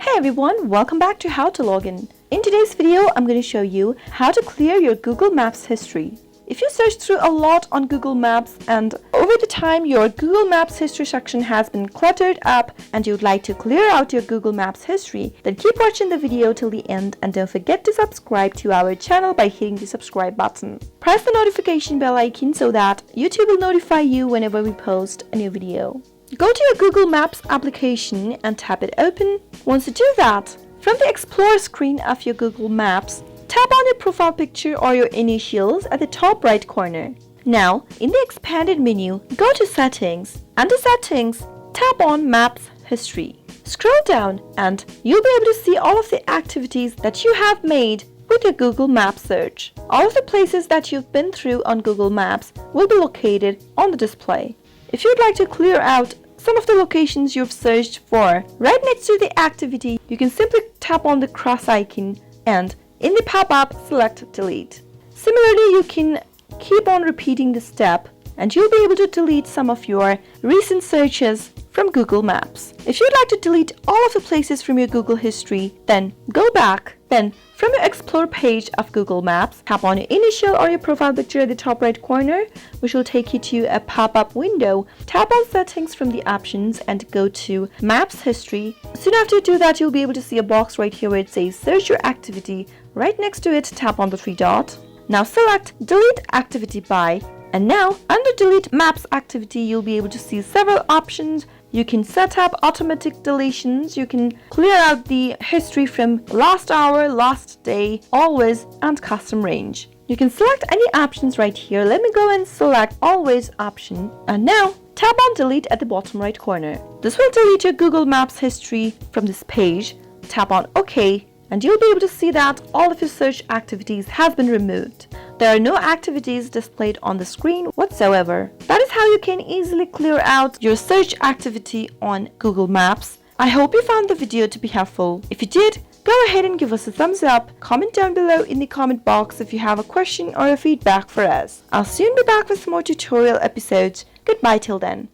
Hey everyone, welcome back to How to Login. In today's video, I'm going to show you how to clear your Google Maps history. If you search through a lot on Google Maps and over the time your Google Maps history section has been cluttered up and you'd like to clear out your Google Maps history, then keep watching the video till the end and don't forget to subscribe to our channel by hitting the subscribe button. Press the notification bell icon so that YouTube will notify you whenever we post a new video. Go to your Google Maps application and tap it open. Once you do that, from the Explore screen of your Google Maps, tap on your profile picture or your initials at the top right corner. Now, in the expanded menu, go to Settings. Under Settings, tap on Maps History. Scroll down and you'll be able to see all of the activities that you have made with your Google Maps search. All of the places that you've been through on Google Maps will be located on the display. If you'd like to clear out some of the locations you've searched for, right next to the activity, you can simply tap on the cross icon and in the pop-up, select Delete. Similarly, you can keep on repeating the step and you'll be able to delete some of your recent searches from Google Maps. If you'd like to delete all of the places from your Google history, then go back. Then, from your Explore page of Google Maps, tap on your initial or your profile picture at the top right corner, which will take you to a pop-up window. Tap on Settings from the options and go to Maps History. Soon after you do that, you'll be able to see a box right here where it says Search Your Activity. Right next to it, tap on the three dots. Now select Delete Activity By. And now, under Delete Maps Activity, you'll be able to see several options. You can set up automatic deletions, you can clear out the history from last hour, last day, always, and custom range. You can select any options right here. Let me go and select Always option. And now, tap on Delete at the bottom right corner. This will delete your Google Maps history from this page. Tap on OK, and you'll be able to see that all of your search activities have been removed. There are no activities displayed on the screen whatsoever. That is how you can easily clear out your search activity on Google Maps. I hope you found the video to be helpful. If you did, go ahead and give us a thumbs up. Comment down below in the comment box if you have a question or a feedback for us. I'll soon be back with more tutorial episodes. Goodbye till then.